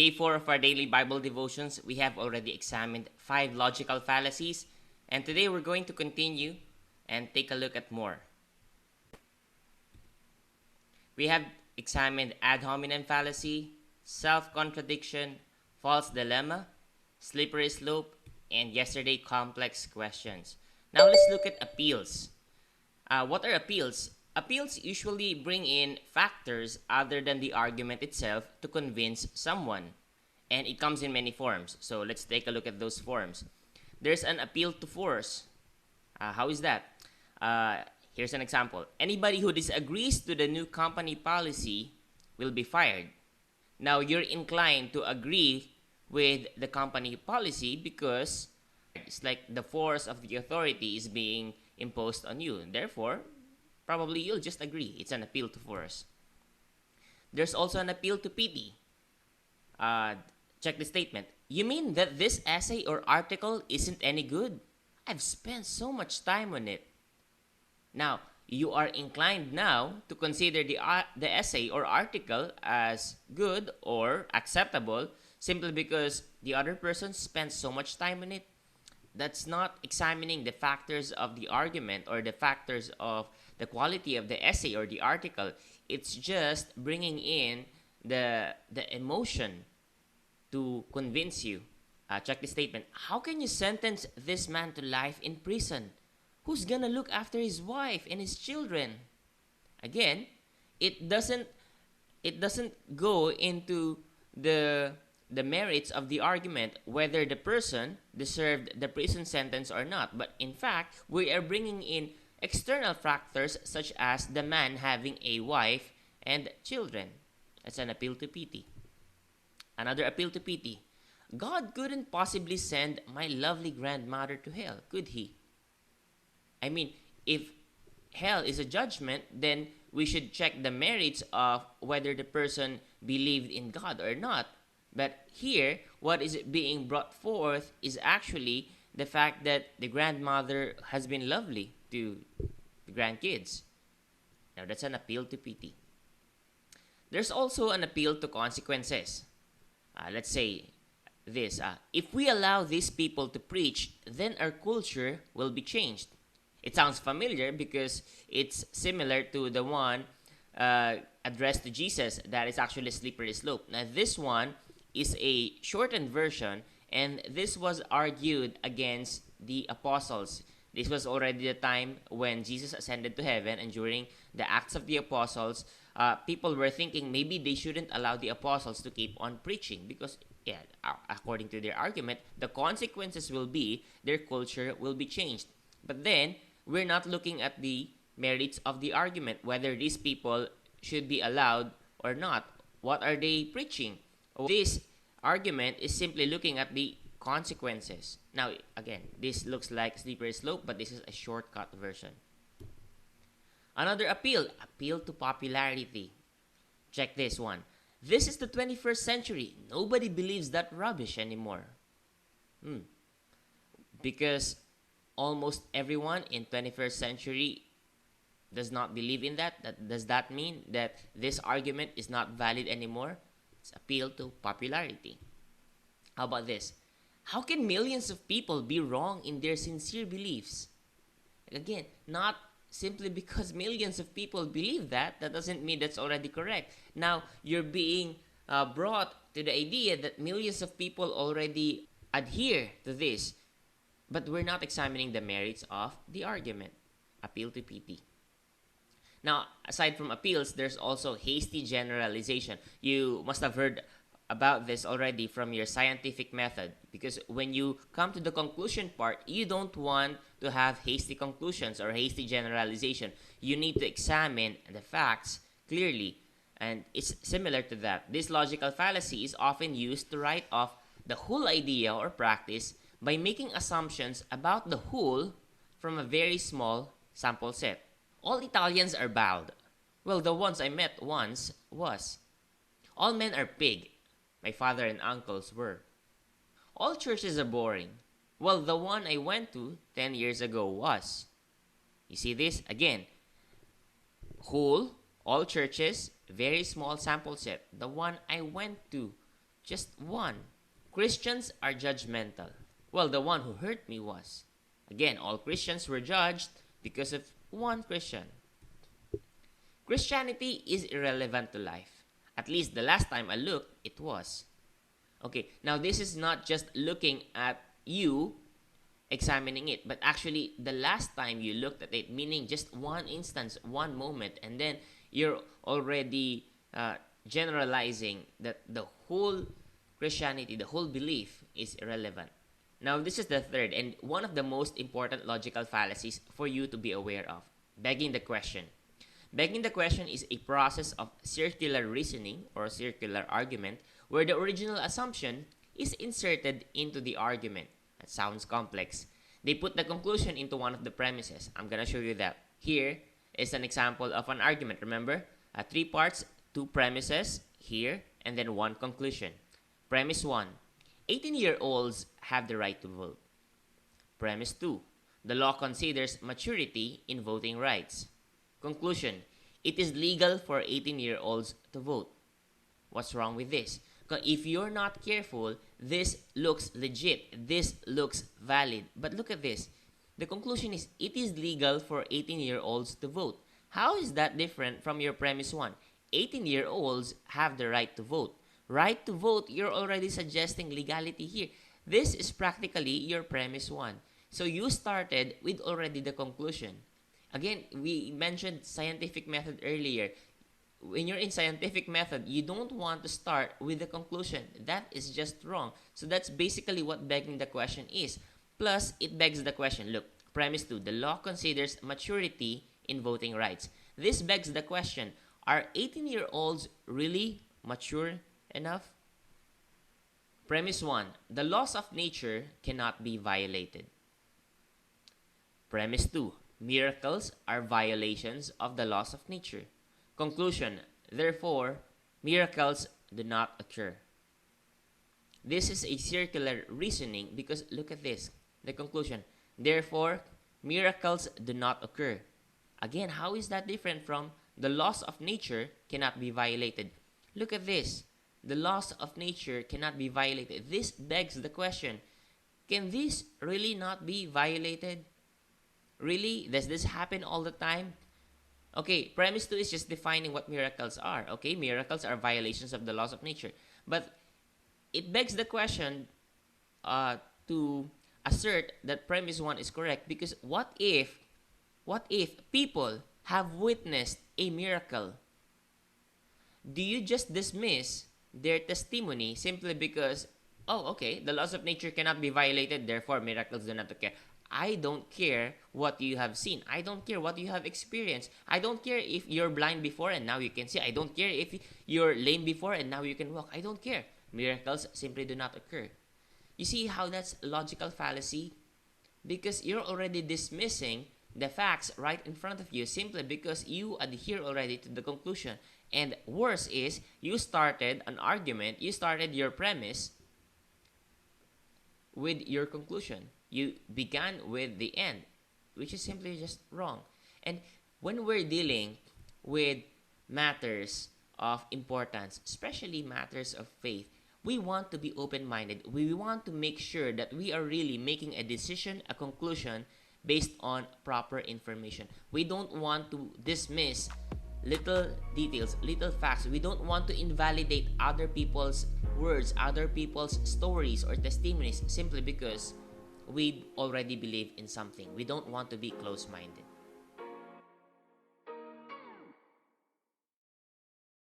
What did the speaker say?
day 4 of our daily Bible devotions, we have already examined 5 logical fallacies, and today we're going to continue and take a look at more. We have examined ad hominem fallacy, self-contradiction, false dilemma, slippery slope, and yesterday complex questions. Now let's look at appeals. What are appeals? Appeals usually bring in factors other than the argument itself to convince someone. And it comes in many forms. So let's take a look at those forms. There's an appeal to force. How is that? Here's an example. Anybody who disagrees to the new company policy will be fired. Now you're inclined to agree with the company policy because it's like the force of the authority is being imposed on you. Therefore, probably you'll just agree. It's an appeal to force. There's also an appeal to pity. Check the statement. You mean that this essay or article isn't any good? I've spent so much time on it. Now, you are inclined now to consider the essay or article as good or acceptable simply because the other person spent so much time on it. That's not examining the factors of the argument or the factors of the quality of the essay or the article. It's just bringing in the emotion to convince you. Check the statement. How can you sentence this man to life in prison? Who's gonna look after his wife and his children? Again, it doesn't go into the merits of the argument whether the person deserved the prison sentence or not. But in fact, we are bringing in external factors such as the man having a wife and children. That's an appeal to pity. Another appeal to pity. God couldn't possibly send my lovely grandmother to hell, could he? I mean, if hell is a judgment, then we should check the merits of whether the person believed in God or not. But here, what is being brought forth is actually the fact that the grandmother has been lovely to the grandkids. Now, that's an appeal to pity. There's also an appeal to consequences. Let's say this. If we allow these people to preach, then our culture will be changed. It sounds familiar because it's similar to the one addressed to Jesus. That is actually a slippery slope. Now, this one is a shortened version, and this was argued against the apostles. This was already the time when Jesus ascended to heaven, and during the Acts of the Apostles, people were thinking maybe they shouldn't allow the apostles to keep on preaching because, according to their argument, the consequences will be their culture will be changed. But then, we're not looking at the merits of the argument, whether these people should be allowed or not. What are they preaching? This argument is simply looking at the consequences. Now, again, this looks like slippery slope, but this is a shortcut version. Another appeal to popularity. Check this one. This is the 21st century. Nobody believes that rubbish anymore. Because almost everyone in 21st century does not believe in that. Does that mean that this argument is not valid anymore? It's appeal to popularity. How about this? How can millions of people be wrong in their sincere beliefs? Again, not simply because millions of people believe that doesn't mean that's already correct. Now, you're being brought to the idea that millions of people already adhere to this. But we're not examining the merits of the argument. Appeal to pity. Now, aside from appeals, there's also hasty generalization. You must have heard about this already from your scientific method, because when you come to the conclusion part, you don't want to have hasty conclusions or hasty generalization. You need to examine the facts clearly, and it's similar to that. This logical fallacy is often used to write off the whole idea or practice by making assumptions about the whole from a very small sample set. All Italians are bald. Well, the ones I met once was. All men are pig. My father and uncles were. All churches are boring. Well, the one I went to 10 years ago was. You see this? Again, whole, all churches, very small sample set. The one I went to Just one. Christians are judgmental. Well, the one who hurt me was. Again, all Christians were judged because of one Christian. Christianity is irrelevant to life. At least the last time I looked, it was. Okay, now this is not just looking at you examining it, but actually the last time you looked at it, meaning just one instance, one moment, and then you're already generalizing that the whole Christianity, the whole belief is irrelevant. Now, this is the third and one of the most important logical fallacies for you to be aware of, begging the question. Begging the question is a process of circular reasoning or circular argument where the original assumption is inserted into the argument. That sounds complex. They put the conclusion into one of the premises. I'm going to show you that. Here is an example of an argument. Remember, three parts, two premises here, and then one conclusion. Premise 1. 18-year-olds have the right to vote. Premise 2. The law considers maturity in voting rights. Conclusion. It is legal for 18-year-olds to vote. What's wrong with this? If you're not careful, this looks legit. This looks valid. But look at this. The conclusion is it is legal for 18-year-olds to vote. How is that different from your premise 1? 18-year-olds have the right to vote. Right to vote, you're already suggesting legality here. This is practically your premise 1. So you started with already the conclusion. Again, we mentioned scientific method earlier. When you're in scientific method, you don't want to start with the conclusion. That is just wrong. So that's basically what begging the question is. Plus, it begs the question. Look, premise 2, the law considers maturity in voting rights. This begs the question, are 18-year-olds really mature enough? Premise 1, the laws of nature cannot be violated. Premise 2, miracles are violations of the laws of nature. Conclusion, therefore, miracles do not occur. This is a circular reasoning because look at this. The conclusion, therefore, miracles do not occur. Again, how is that different from the laws of nature cannot be violated? Look at this. The laws of nature cannot be violated. This begs the question, can this really not be violated? Really? Does this happen all the time? Okay, premise 2 is just defining what miracles are. Okay, miracles are violations of the laws of nature. But it begs the question to assert that premise 1 is correct because what if people have witnessed a miracle? Do you just dismiss their testimony simply because, oh, okay, the laws of nature cannot be violated, therefore miracles do not occur? I don't care what you have seen. I don't care what you have experienced. I don't care if you're blind before and now you can see. I don't care if you're lame before and now you can walk. I don't care. Miracles simply do not occur. You see how that's logical fallacy? Because you're already dismissing the facts right in front of you simply because you adhere already to the conclusion. And worse is, you started an argument, you started your premise with your conclusion. You began with the end, which is simply just wrong. And when we're dealing with matters of importance, especially matters of faith, we want to be open-minded. We want to make sure that we are really making a decision, a conclusion, based on proper information. We don't want to dismiss little details, little facts. We don't want to invalidate other people's words, other people's stories or testimonies simply because we already believe in something. We don't want to be close-minded.